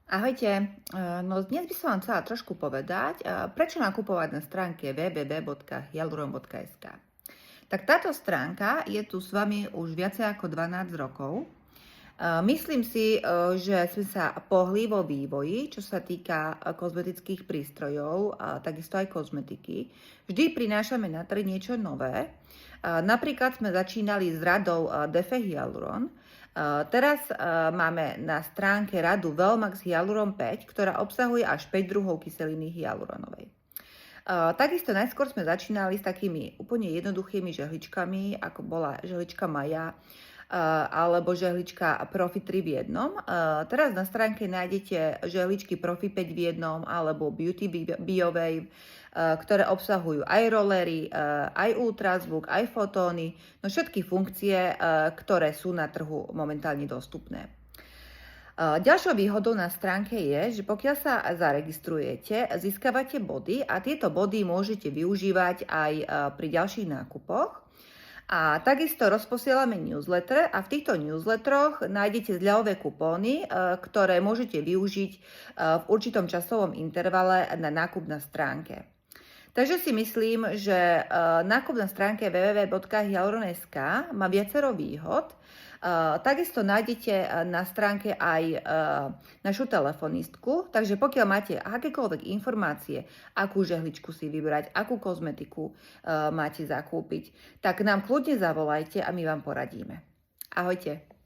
Ahojte, no dnes by som vám chcela trošku povedať, prečo nakupovať na stránke www.hyaluron.sk. Tak táto stránka je tu s vami už viacej ako 12 rokov. Myslím si, že sme sa pohli vo vývoji, čo sa týka kozmetických prístrojov a takisto aj kozmetiky. Vždy prinášame na trh niečo nové. Napríklad sme začínali s radou Defe Hyaluron. Teraz máme na stránke radu Velmax Hyaluron 5, ktorá obsahuje až 5 druhov kyseliny hyaluronovej. Takisto najskôr sme začínali s takými úplne jednoduchými žehličkami, ako bola žehlička Maja alebo žehlička Profi 3 v jednom. Teraz na stránke nájdete žehličky Profi 5 v jednom alebo Beauty BioWave, ktoré obsahujú aj rollery, aj ultrazvuk, aj fotóny, no všetky funkcie, ktoré sú na trhu momentálne dostupné. Ďalšou výhodou na stránke je, že pokiaľ sa zaregistrujete, získavate body a tieto body môžete využívať aj pri ďalších nákupoch. A takisto rozposielame newsletter a v týchto newsletteroch nájdete zľavové kupóny, ktoré môžete využiť v určitom časovom intervale na nákup na stránke. Takže si myslím, že nákup na stránke www.hyaluron.sk má viacero výhod. Takisto nájdete na stránke aj našu telefonistku, takže pokiaľ máte akékoľvek informácie, akú žehličku si vybrať, akú kozmetiku máte zakúpiť, tak nám kľudne zavolajte a my vám poradíme. Ahojte.